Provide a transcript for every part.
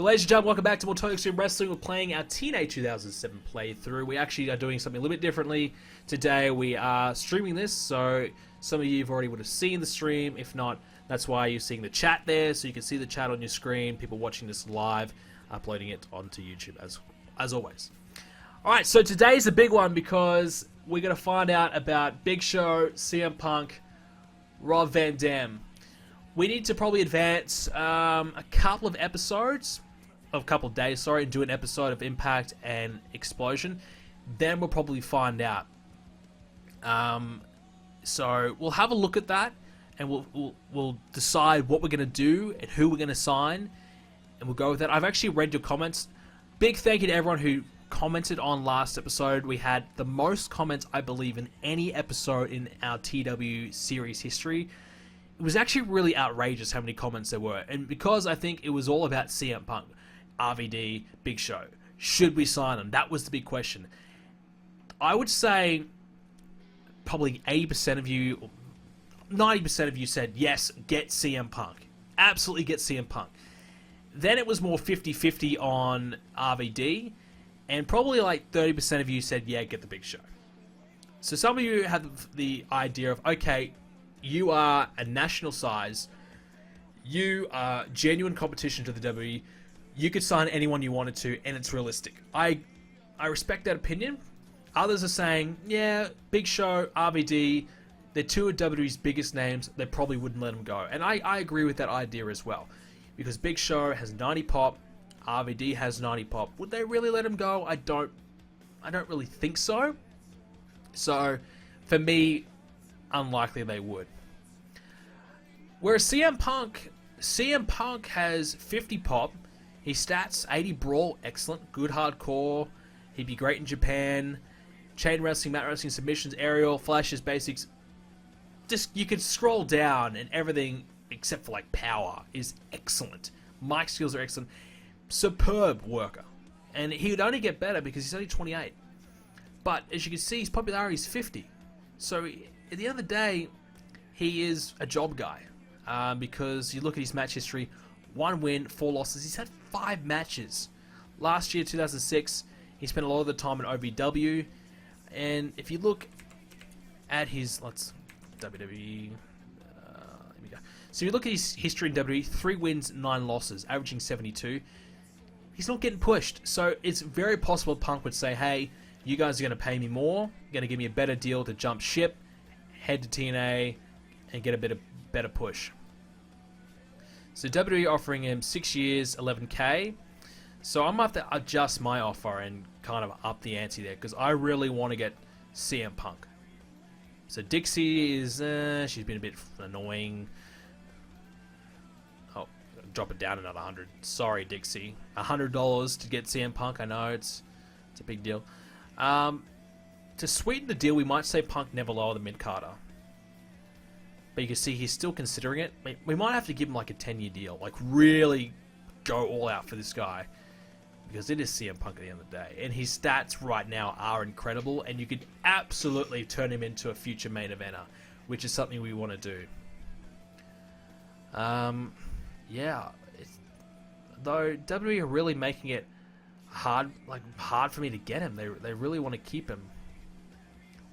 So ladies and gentlemen, welcome back to more Total Extreme Wrestling. We're playing our TNA 2007 playthrough. We actually are doing something a little bit differently today. We are streaming this, so some of you already would have seen the stream. If not, that's why you're seeing the chat there, so you can see the chat on your screen, people watching this live, uploading it onto YouTube as always. Alright, so today's a big one because we're going to find out about Big Show, CM Punk, Rob Van Dam. We need to probably advance a couple of days, and do an episode of Impact and Explosion. Then we'll probably find out. So we'll have a look at that, and we'll decide what we're going to do and who we're going to sign, and we'll go with that. I've actually read your comments. Big thank you to everyone who commented on last episode. We had the most comments, I believe, in any episode in our TW series history. It was actually really outrageous how many comments there were, and because I think it was all about CM Punk, RVD, Big Show. Should we sign them? That was the big question. I would say probably 80% of you, 90% of you said yes, get CM Punk. Absolutely get CM Punk. Then it was more 50-50 on RVD, and probably like 30% of you said yeah, get the Big Show. So some of you had the idea of, okay, you are a national size. You are genuine competition to the WWE. You could sign anyone you wanted to, and it's realistic. I respect that opinion. Others are saying, yeah, Big Show, RVD, they're two of WWE's biggest names. They probably wouldn't let them go. And I agree with that idea as well. Because Big Show has 90 pop, RVD has 90 pop. Would they really let him go? I don't really think so. So, for me, unlikely they would. Whereas CM Punk has 50 pop, his stats, 80 brawl, excellent, good hardcore, he'd be great in Japan, chain wrestling, mat wrestling, submissions, aerial, flashes, basics. Just, you could scroll down and everything except for like power is excellent. Mic skills are excellent. Superb worker. And he would only get better because he's only 28. But as you can see, his popularity is 50. So at the end of the day, he is a job guy. Because you look at his match history, 1 win, 4 losses. He's had 5 matches. Last year, 2006, he spent a lot of the time in OVW. And if you look at his, WWE, let me go. So you look at his history in WWE, 3 wins, 9 losses, averaging 72. He's not getting pushed. So it's very possible Punk would say, hey, you guys are going to pay me more, you're going to give me a better deal to jump ship, head to TNA, and get a better push. So WWE offering him 6 years, 11K. So I'm going to have to adjust my offer and kind of up the ante there, because I really want to get CM Punk. So Dixie is, she's been a bit annoying. Oh, drop it down another 100. Sorry, Dixie. $100 to get CM Punk. I know it's a big deal. To sweeten the deal, we might say Punk never lower the mid-carder. But you can see he's still considering it. We might have to give him like a 10-year deal. Like really go all out for this guy. Because it is CM Punk at the end of the day. And his stats right now are incredible. And you could absolutely turn him into a future main eventer. Which is something we want to do. Yeah. Though WWE are really making it hard for me to get him. They really want to keep him.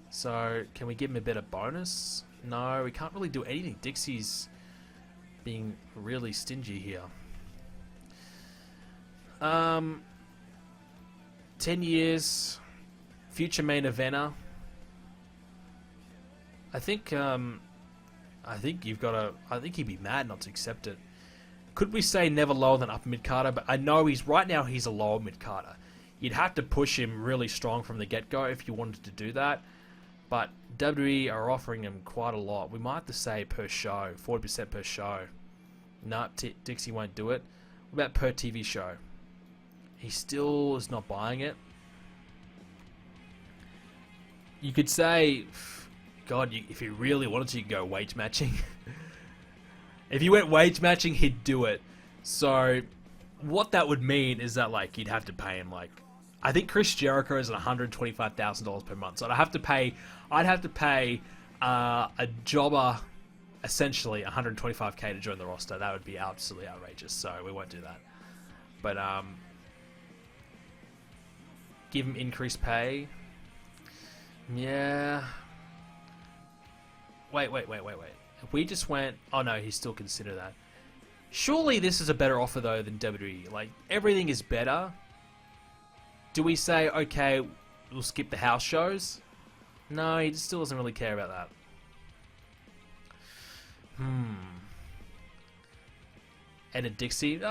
So can we give him a better bonus? No, we can't really do anything. Dixie's being really stingy here. 10 years, future main eventer. I think you've got to. I think he'd be mad not to accept it. Could we say never lower than upper mid carder? But I know right now he's a lower mid carder. You'd have to push him really strong from the get go if you wanted to do that. But WWE are offering him quite a lot. We might have to say per show, 40% per show. No, Dixie won't do it. What about per TV show? He still is not buying it. You could say, God, if he really wanted to, you could go wage matching. If you went wage matching, he'd do it. So what that would mean is that like you'd have to pay him like, I think Chris Jericho is at $125,000 per month. So I'd have to pay a jobber essentially $125K to join the roster. That would be absolutely outrageous. So we won't do that. But give him increased pay. Yeah. Wait. If we just went... Oh no, he's still considered that. Surely this is a better offer though than WWE. Like, everything is better. Do we say, okay, we'll skip the house shows? No, he still doesn't really care about that. Edit Dixie.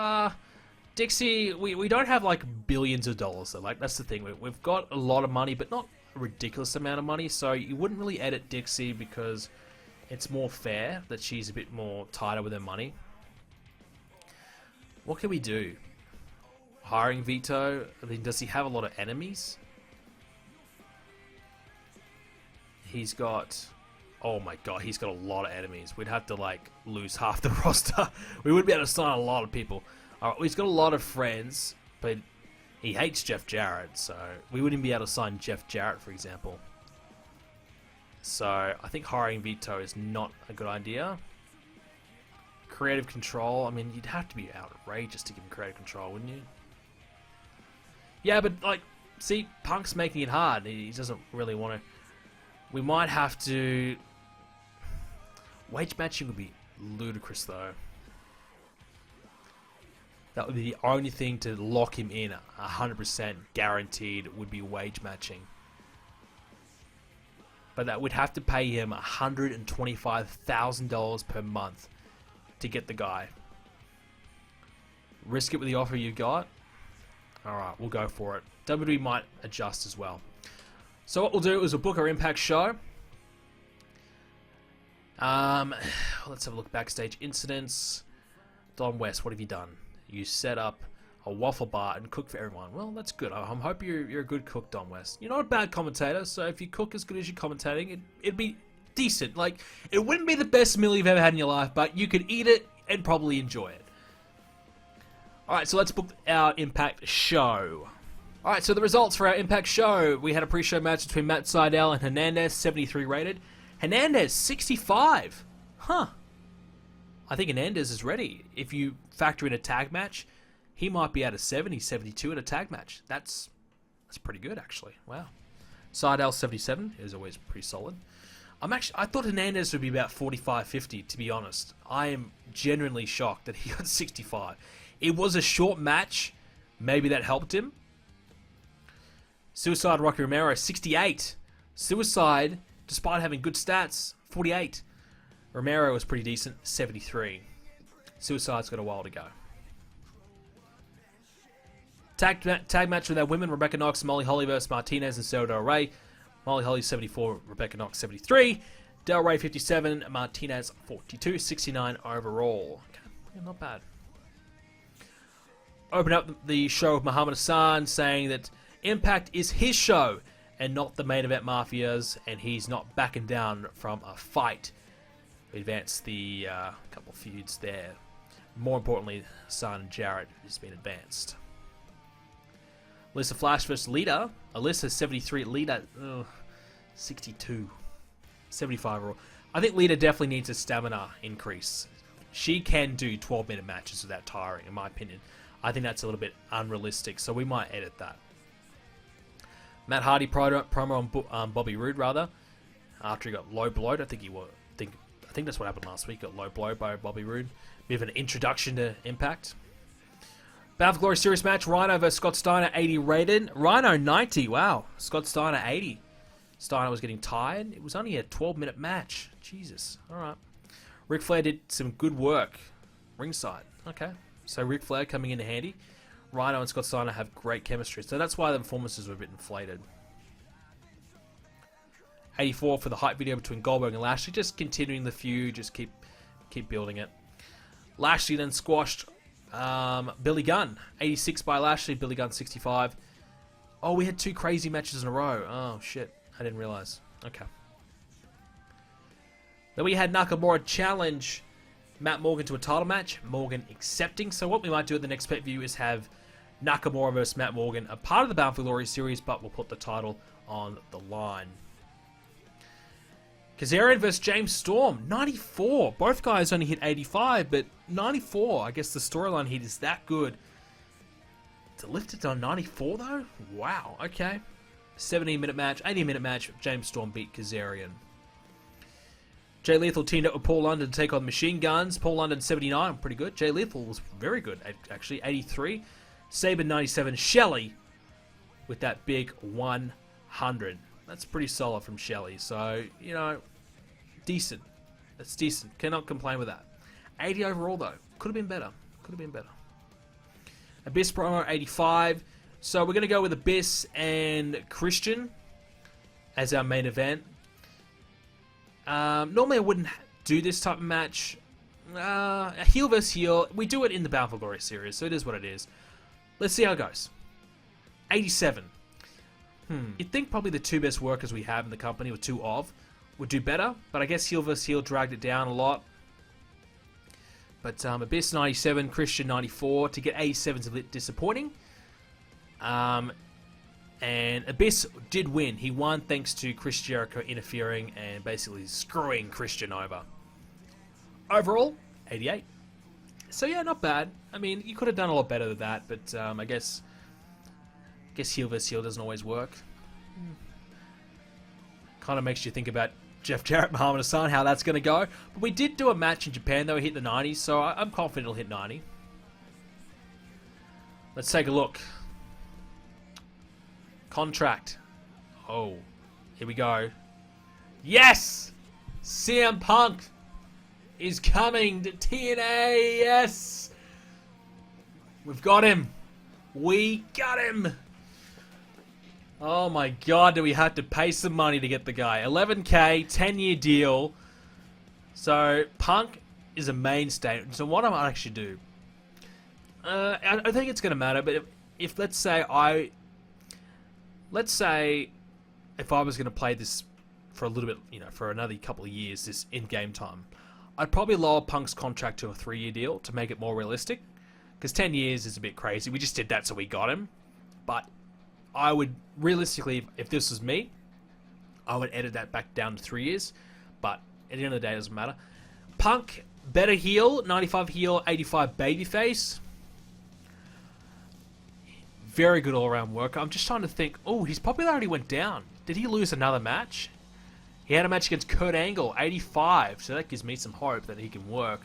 Dixie, we don't have like billions of dollars though. Like, that's the thing. We've got a lot of money, but not a ridiculous amount of money. So you wouldn't really edit Dixie because it's more fair that she's a bit more tighter with her money. What can we do? Hiring Vito? I mean, does he have a lot of enemies? He's got... Oh my god, he's got a lot of enemies. We'd have to, like, lose half the roster. We wouldn't be able to sign a lot of people. Alright, he's got a lot of friends, but he hates Jeff Jarrett, so we wouldn't be able to sign Jeff Jarrett, for example. So, I think hiring Vito is not a good idea. Creative control, I mean, you'd have to be outrageous to give him creative control, wouldn't you? Yeah, but, like, see, Punk's making it hard. He doesn't really want to... We might have to... Wage matching would be ludicrous, though. That would be the only thing to lock him in 100% guaranteed would be wage matching. But that would have to pay him $125,000 per month to get the guy. Risk it with the offer you got? Alright, we'll go for it. WWE might adjust as well. So what we'll do is we'll book our Impact show. Let's have a look. Backstage incidents. Don West, what have you done? You set up a waffle bar and cook for everyone. Well, that's good. I hope you're a good cook, Don West. You're not a bad commentator, so if you cook as good as you're commentating, it'd be decent. Like, it wouldn't be the best meal you've ever had in your life, but you could eat it and probably enjoy it. Alright, so let's book our Impact show. Alright, so the results for our Impact show. We had a pre-show match between Matt Sydal and Hernandez, 73 rated. Hernandez, 65. Huh. I think Hernandez is ready. If you factor in a tag match, he might be at a 70, 72 in a tag match. That's pretty good, actually. Wow. Sydal, 77 is always pretty solid. I thought Hernandez would be about 45, 50, to be honest. I am genuinely shocked that he got 65. It was a short match. Maybe that helped him. Suicide Rocky Romero, 68. Suicide, despite having good stats, 48. Romero was pretty decent, 73. Suicide's got a while to go. Tag match with our women, Rebecca Knox, Molly Holly versus Martinez and Sarah Del Rey. Molly Holly, 74. Rebecca Knox, 73. Del Rey, 57. Martinez, 42. 69 overall. Okay, not bad. Open up the show with Muhammad Hassan saying that Impact is his show and not the Main Event Mafia's, and he's not backing down from a fight. We advanced the couple feuds there. More importantly, Hassan and Jarrett has been advanced. Alyssa Flash versus Lita. Alyssa 73, Lita 62. 75 overall. I think Lita definitely needs a stamina increase. She can do 12-minute matches without tiring, in my opinion. I think that's a little bit unrealistic, so we might edit that. Matt Hardy promo on Bobby Roode, rather, after he got low blowed. I think that's what happened last week. Got low blow by Bobby Roode. Bit of an introduction to Impact. Bound for Glory Series match. Rhino versus Scott Steiner, 80 rated. Rhino 90. Wow. Scott Steiner 80. Steiner was getting tired. It was only a 12-minute match. Jesus. All right. Ric Flair did some good work ringside. Okay. So Ric Flair coming in handy. Rhino and Scott Steiner have great chemistry. So that's why the performances were a bit inflated. 84 for the hype video between Goldberg and Lashley. Just continuing the feud. Just keep building it. Lashley then squashed Billy Gunn. 86 by Lashley. Billy Gunn 65. Oh, we had two crazy matches in a row. Oh, shit. I didn't realize. Okay. Then we had Nakamura challenge Matt Morgan to a title match. Morgan accepting. So what we might do at the next pay-per-view is have Nakamura versus Matt Morgan, a part of the Bound for Glory series, but we'll put the title on the line. Kazarian versus James Storm, 94. Both guys only hit 85, but 94. I guess the storyline hit is that good. To lift it to 94 though? Wow, okay. 17-minute match, 18-minute match, James Storm beat Kazarian. Jay Lethal teamed up with Paul London to take on Machine Guns. Paul London 79, pretty good. Jay Lethal was very good, actually, 83. Saban 97. Shelley with that big 100. That's pretty solid from Shelley. So, you know, decent. That's decent. Cannot complain with that. 80 overall though. Could have been better. Could have been better. Abyss promo 85. So we're going to go with Abyss and Christian as our main event. Normally I wouldn't do this type of match. A heel versus heel. We do it in the Bound for Glory series, so it is what it is. Let's see how it goes. 87. You'd think probably the two best workers we have in the company, or two of, would do better, but I guess heel versus heel dragged it down a lot. But Abyss 97, Christian 94. To get 87 is a bit disappointing. And Abyss did win. He won thanks to Chris Jericho interfering and basically screwing Christian over. Overall, 88. So yeah, not bad. I mean, you could have done a lot better than that, but I guess heel vs heel doesn't always work. Kind of makes you think about Jeff Jarrett, Muhammad Hassan, how that's going to go. But we did do a match in Japan, though. We hit the 90s, so I'm confident it'll hit 90. Let's take a look. Contract. Oh, here we go. Yes! CM Punk is coming to TNA. Yes! We've got him. We got him. Oh my god, do we have to pay some money to get the guy? 11k, 10-year deal. So, Punk is a mainstay. So what I might actually do, I think it's going to matter, but if let's say if I was going to play this for a little bit, you know, for another couple of years, this in-game time, I'd probably lower Punk's contract to a 3-year deal to make it more realistic. Because 10 years is a bit crazy. We just did that so we got him. But I would, realistically, if this was me, I would edit that back down to 3 years. But at the end of the day, it doesn't matter. Punk, better heel, 95 heel, 85 babyface. Very good all-around worker. I'm just trying to think. Oh, his popularity went down. Did he lose another match? He had a match against Kurt Angle, 85. So that gives me some hope that he can work.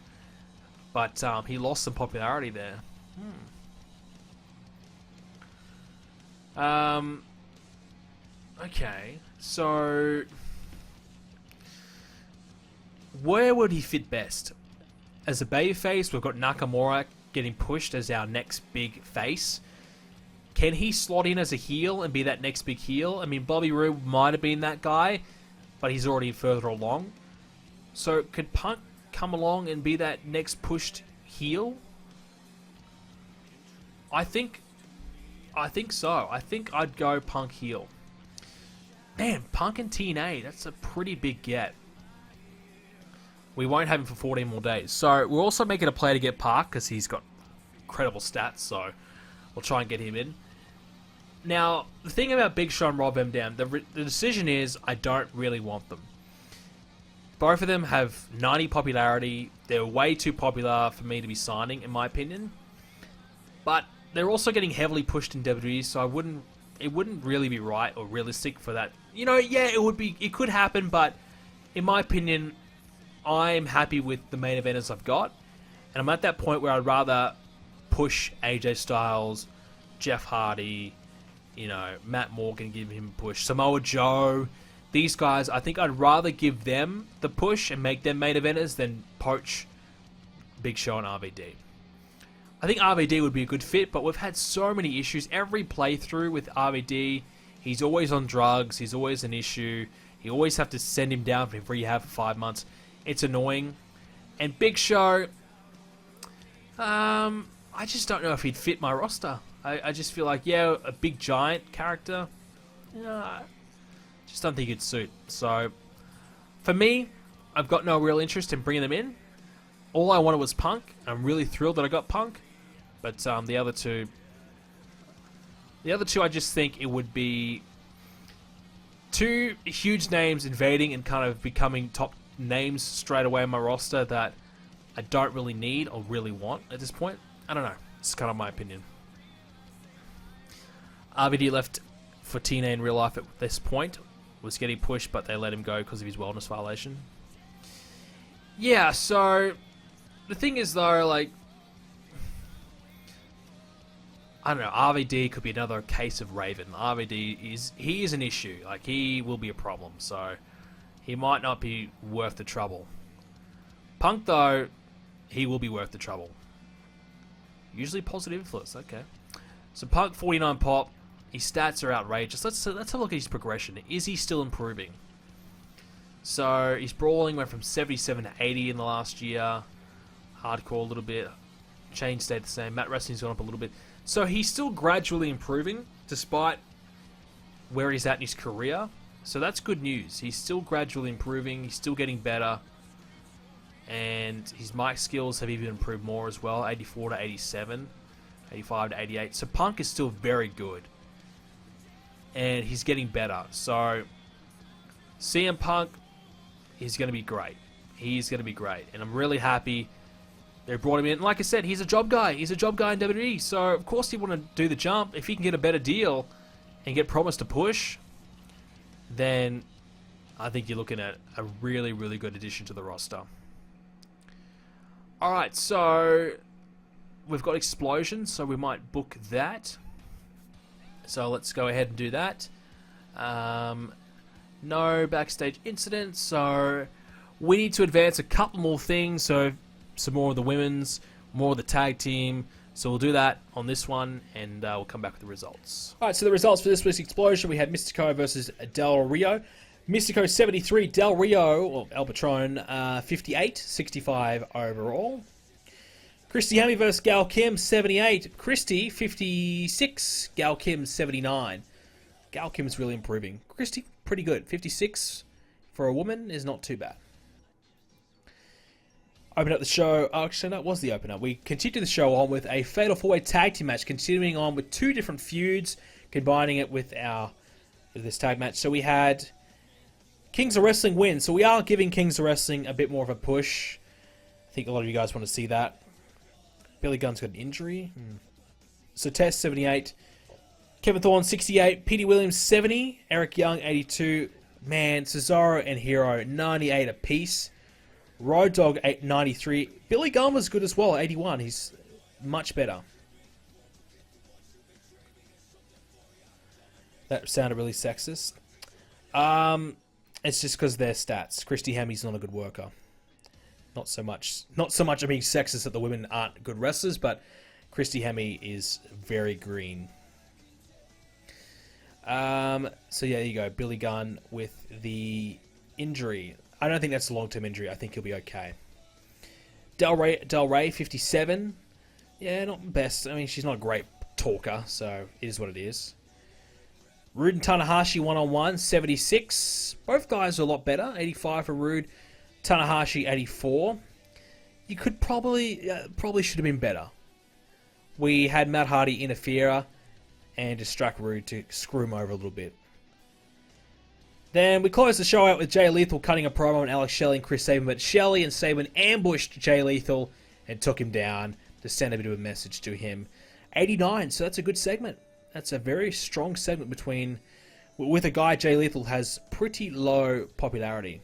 But he lost some popularity there. Okay, so where would he fit best? As a babyface, we've got Nakamura getting pushed as our next big face. Can he slot in as a heel and be that next big heel? I mean, Bobby Roode might have been that guy, but he's already further along. So could Punk come along and be that next pushed heel? I think so. I think I'd go Punk heel. Man, Punk and TNA, that's a pretty big get. We won't have him for 14 more days. So we're also making a play to get Park because he's got incredible stats, so we'll try and get him in. Now, the thing about Big Show and Rob Van Dam, the decision is I don't really want them. Both of them have 90 popularity. They're way too popular for me to be signing, in my opinion. But they're also getting heavily pushed in WWE, so it wouldn't really be right or realistic for that. You know, yeah, it could happen, but in my opinion, I'm happy with the main eventers I've got. And I'm at that point where I'd rather push AJ Styles, Jeff Hardy, you know, Matt Morgan, give him a push, Samoa Joe. These guys, I think I'd rather give them the push and make them main eventers than poach Big Show and RVD. I think RVD would be a good fit, but we've had so many issues. Every playthrough with RVD, he's always on drugs. He's always an issue. You always have to send him down for rehab for 5 months. It's annoying. And Big Show, I just don't know if he'd fit my roster. I just feel like, yeah, a big giant character. Just don't think it'd suit. So, for me, I've got no real interest in bringing them in. All I wanted was Punk. I'm really thrilled that I got Punk. But the other two, I just think it would be two huge names invading and kind of becoming top names straight away in my roster that I don't really need or really want at this point. I don't know. It's kind of my opinion. RVD left for TNA in real life at this point. Was getting pushed, but they let him go because of his wellness violation. Yeah, so the thing is though, like, I don't know, RVD could be another case of Raven. RVD is an issue. Like, he will be a problem, so he might not be worth the trouble. Punk though, he will be worth the trouble. Usually positive influence, okay. So Punk, 49 pop. His stats are outrageous. Let's have a look at his progression. Is he still improving? So his brawling went from 77 to 80 in the last year. Hardcore a little bit. Chain stayed the same. Mat wrestling's gone up a little bit. So he's still gradually improving despite where he's at in his career. So that's good news. He's still gradually improving. He's still getting better. And his mic skills have even improved more as well. 84 to 87. 85 to 88. So Punk is still very good. And he's getting better. So CM Punk is going to be great. He's going to be great. And I'm really happy they brought him in. Like I said, he's a job guy. He's a job guy in WWE. So, of course, he want to do the jump. If he can get a better deal and get promised to push, then I think you're looking at a really, really good addition to the roster. Alright, so we've got Explosion, so we might book that. So let's go ahead and do that. No backstage incidents, so we need to advance a couple more things. So some more of the women's, more of the tag team. So we'll do that on this one, and we'll come back with the results. Alright, so the results for this week's Explosion, we had Mystico versus Del Rio. Mystico 73, Del Rio, or El Patron, 58, 65 overall. Christy Hemme versus Gal Kim, 78. Christy, 56. Gal Kim, 79. Gal Kim's really improving. Christy, pretty good. 56 for a woman is not too bad. Open up the show. Actually, that was the opener. We continue the show on with a Fatal 4-Way Tag Team match, continuing on with two different feuds, combining it with this tag match. So we had Kings of Wrestling win. So we are giving Kings of Wrestling a bit more of a push. I think a lot of you guys want to see that. Billy Gunn's got an injury. So Test, 78. Kevin Thorne, 68. Petey Williams, 70. Eric Young, 82. Man, Cesaro and Hero, 98 apiece. Road Dogg, 93. Billy Gunn was good as well, 81. He's much better. That sounded really sexist. It's just because of their stats. Christy Hemme's not a good worker. Not so much I'm being sexist that the women aren't good wrestlers, but Christy Hemme is very green. So yeah, there you go. Billy Gunn with the injury. I don't think that's a long-term injury. I think he'll be okay. Del Rey, 57. Yeah, not best. I mean, she's not a great talker, so it is what it is. Rude and Tanahashi one-on-one, 76. Both guys are a lot better. 85 for Rude. Tanahashi, 84. You could probably should have been better. We had Matt Hardy interfere and distract Rude to screw him over a little bit. Then we closed the show out with Jay Lethal cutting a promo on Alex Shelley and Chris Sabin, but Shelley and Sabin ambushed Jay Lethal and took him down to send a bit of a message to him. 89, so that's a good segment. That's a very strong segment with a guy Jay Lethal has pretty low popularity.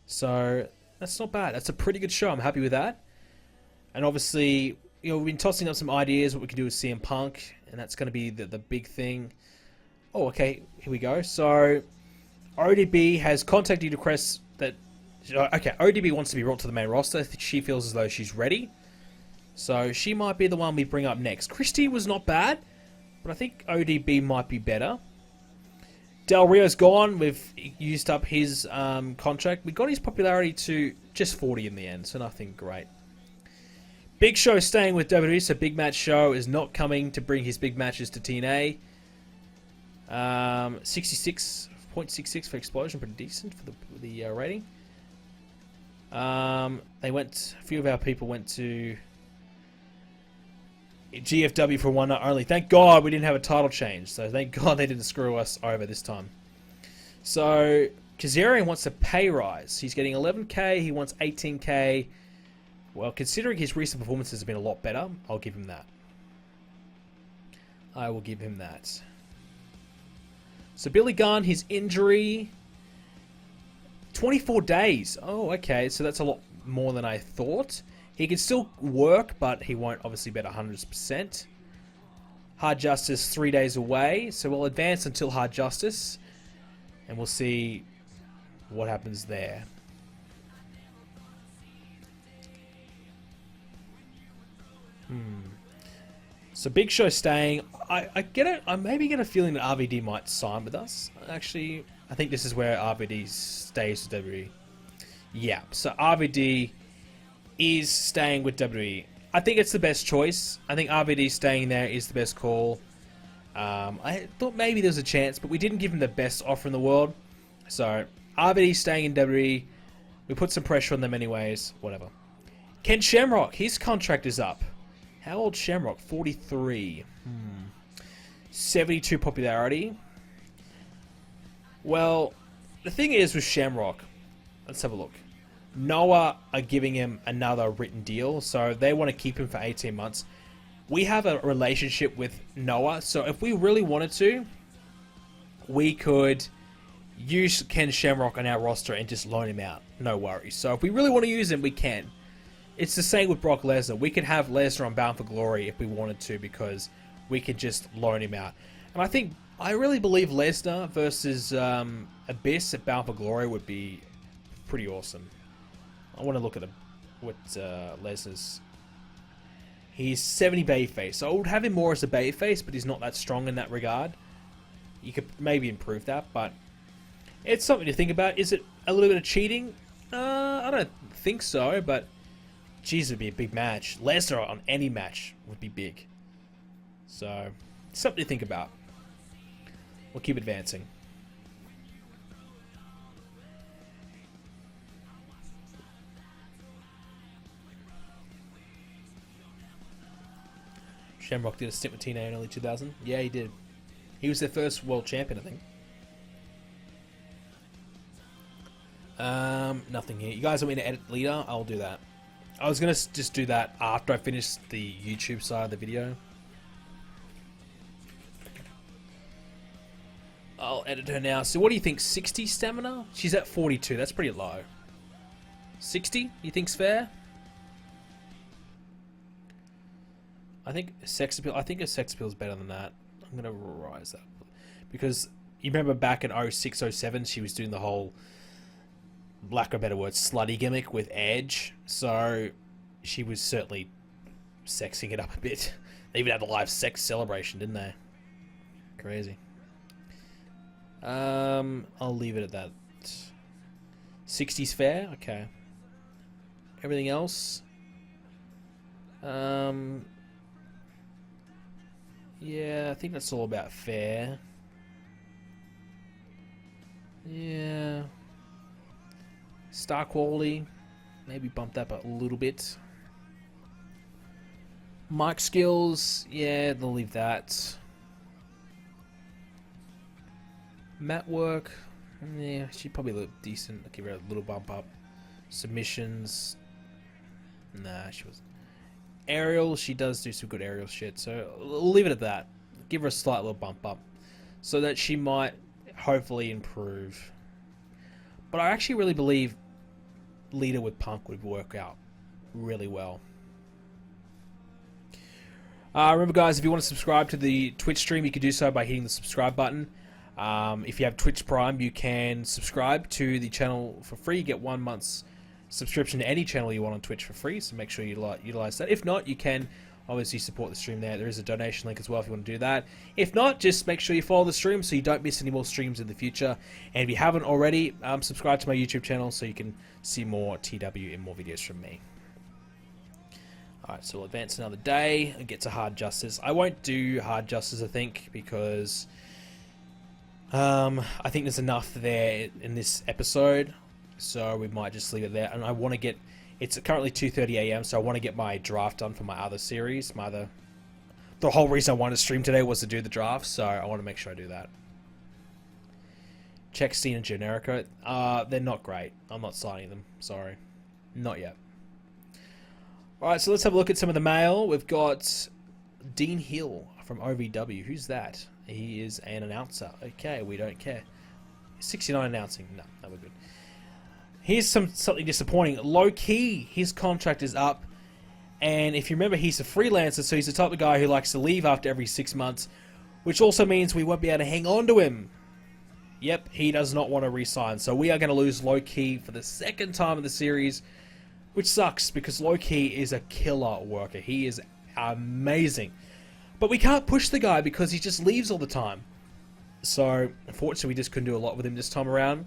So that's not bad. That's a pretty good show. I'm happy with that. And obviously, we've been tossing up some ideas what we can do with CM Punk, and that's going to be the big thing. Oh, okay. Here we go. So ODB has contacted you to request that. Okay, ODB wants to be brought to the main roster. She feels as though she's ready. So she might be the one we bring up next. Christy was not bad, but I think ODB might be better. Del Rio's gone. We've used up his contract. We got his popularity to just 40 in the end, so nothing great. Big Show staying with WWE, so Big Match Show is not coming to bring his big matches to TNA. 66.66 for Explosion, pretty decent for the rating. A few of our people went to GFW for one night only. Thank God we didn't have a title change. So thank God they didn't screw us over this time. So Kazarian wants a pay rise. He's getting 11k. He wants 18k. Well, considering his recent performances have been a lot better, I'll give him that. I will give him that. So Billy Gunn, his injury, 24 days. Oh, okay, so that's a lot more than I thought. He can still work, but he won't obviously be at 100%. Hard Justice, 3 days away, so we'll advance until Hard Justice, and we'll see what happens there. So Big Show staying. I get it. I maybe get a feeling that RVD might sign with us. Actually, I think this is where RVD stays with WWE. Yeah, so RVD is staying with WWE. I think it's the best choice. I think RVD staying there is the best call. I thought maybe there's a chance, but we didn't give him the best offer in the world. So RVD staying in WWE. We put some pressure on them anyways. Whatever. Ken Shamrock, his contract is up. How old Shamrock? 43. 72 popularity. Well, the thing is with Shamrock, let's have a look. Noah are giving him another written deal, so they want to keep him for 18 months. We have a relationship with Noah, so if we really wanted to, we could use Ken Shamrock on our roster and just loan him out. No worries. So if we really want to use him, we can. It's the same with Brock Lesnar. We could have Lesnar on Bound for Glory if we wanted to, because we could just loan him out. And I really believe Lesnar versus Abyss at Bound for Glory would be pretty awesome. I want to look at what Lesnar's. He's 70 babyface, so I would have him more as a babyface, but he's not that strong in that regard. You could maybe improve that, but it's something to think about. Is it a little bit of cheating? I don't think so, but geez, it'd be a big match. Lesnar on any match would be big. So, something to think about. We'll keep advancing. Shamrock did a stint with TNA in early 2000. Yeah, he did. He was their first world champion, I think. Nothing here. You guys want me to edit leader? I'll do that. I was going to just do that after I finish the YouTube side of the video. I'll edit her now. So what do you think? 60 stamina? She's at 42. That's pretty low. 60? You think's fair? I think a sex appeal is better than that. I'm going to rise that. Because you remember back in 06, 07, she was doing the whole, lack of a better word, slutty gimmick with Edge. So she was certainly sexing it up a bit. They even had a live sex celebration, didn't they? Crazy. I'll leave it at that. 60's fair? Okay. Everything else? Yeah, I think that's all about fair. Yeah. Star quality. Maybe bump that up a little bit. Mic skills. Yeah, they'll leave that. Mat work. Yeah, she'd probably look decent. I'll give her a little bump up. Submissions. Nah, she wasn't. Aerial, she does do some good aerial shit, so we'll leave it at that. Give her a slight little bump up, so that she might hopefully improve. But I actually really believe Leader with Punk would work out really well. Remember guys, if you want to subscribe to the Twitch stream, you can do so by hitting the subscribe button. If you have Twitch Prime, you can subscribe to the channel for free. You get 1 month's subscription to any channel you want on Twitch for free, so make sure you utilize that. If not, you can obviously support the stream there. There is a donation link as well if you want to do that. If not, just make sure you follow the stream so you don't miss any more streams in the future. And if you haven't already, subscribe to my YouTube channel so you can see more TW and more videos from me. Alright, so we'll advance another day and get to Hard Justice. I won't do Hard Justice, I think, because I think there's enough there in this episode. So we might just leave it there. And I want to get... It's currently 2:30 AM, so I want to get my draft done for my other series. The whole reason I wanted to stream today was to do the draft, so I want to make sure I do that. Check Cena and Generico. They're not great. I'm not signing them. Sorry. Not yet. Alright, so let's have a look at some of the mail. We've got Dean Hill from OVW. Who's that? He is an announcer. Okay, we don't care. 69 announcing. No, we're good. Here's something disappointing. Low key, his contract is up. And if you remember, he's a freelancer, so he's the type of guy who likes to leave after every 6 months, which also means we won't be able to hang on to him. Yep, he does not want to re-sign. So we are going to lose Low Key for the second time in the series, which sucks because Low Key is a killer worker. He is amazing. But we can't push the guy because he just leaves all the time. So, unfortunately, we just couldn't do a lot with him this time around.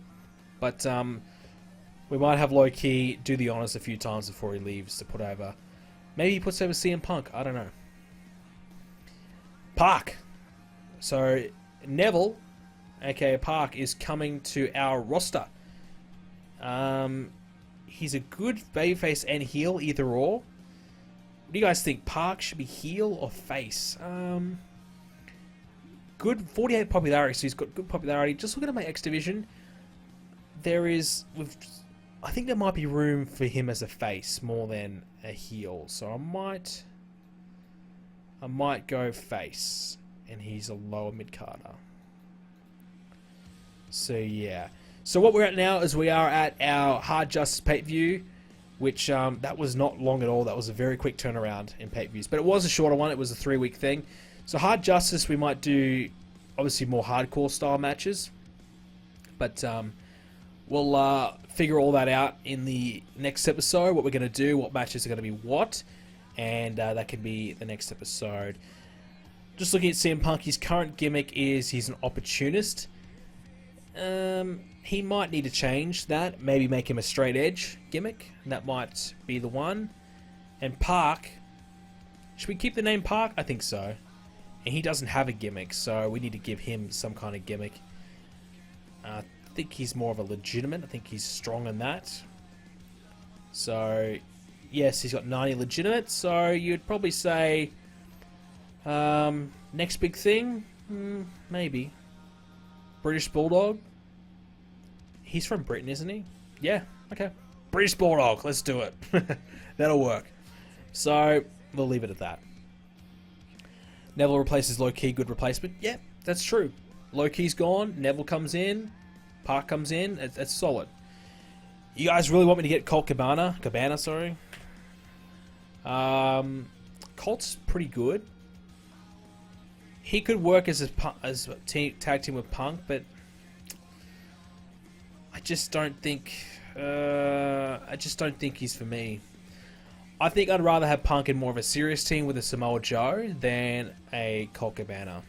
But we might have Low Key do the honors a few times before he leaves to put over. Maybe he puts over CM Punk. I don't know. Park. So, Neville, aka Park, is coming to our roster. He's a good babyface and heel, either or. What do you guys think? Park should be heel or face? Good 48 popularity, so he's got good popularity. Just looking at my X Division, I think there might be room for him as a face more than a heel. So I might go face, and he's a lower mid-carder. So yeah. So what we're at now is we are at our Hard Justice pay-per-view, which that was not long at all. That was a very quick turnaround in pay-per-views, but it was a shorter one. It was a 3-week thing. So Hard Justice, we might do obviously more hardcore style matches, but we'll figure all that out in the next episode. What we're going to do, what matches are going to be what, and that can be the next episode. Just looking at CM Punk, his current gimmick is he's an opportunist. He might need to change that. Maybe make him a straight edge gimmick. That might be the one. And Park, should we keep the name Park? I think so. And he doesn't have a gimmick, so we need to give him some kind of gimmick. I think he's more of a legitimate. I think he's strong in that. So, yes, he's got 90 legitimate. So you'd probably say, next big thing, maybe British Bulldog. He's from Britain, isn't he? Yeah, okay. British Bulldog, let's do it. That'll work. So, we'll leave it at that. Neville replaces Low Key, good replacement. Yeah, that's true. Low Key's gone, Neville comes in, Park comes in, that's solid. You guys really want me to get Colt Cabana? Colt's pretty good. He could work as a tag team with Punk, but I just don't think he's for me. I think I'd rather have Punk in more of a serious team with a Samoa Joe than a Colt Cabana.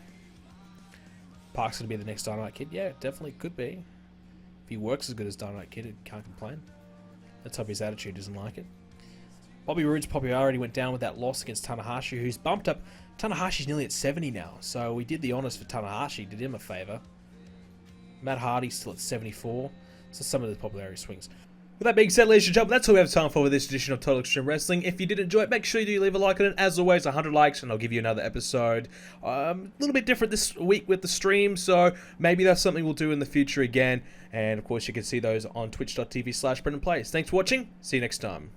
Park's gonna be the next Dynamite Kid. Yeah, definitely could be. If he works as good as Dynamite Kid, I can't complain. Let's hope his attitude doesn't like it. Bobby Roode's popularity went down with that loss against Tanahashi, who's bumped up. Tanahashi's nearly at 70 now, so we did the honors for Tanahashi, did him a favour. Matt Hardy's still at 74, so some of the popularity swings. With that being said, ladies and gentlemen, that's all we have time for with this edition of Total Extreme Wrestling. If you did enjoy it, make sure you do leave a like on it. As always, 100 likes and I'll give you another episode. A little bit different this week with the stream, so maybe that's something we'll do in the future again. And of course, you can see those on twitch.tv/BrendenPlayz. Thanks for watching. See you next time.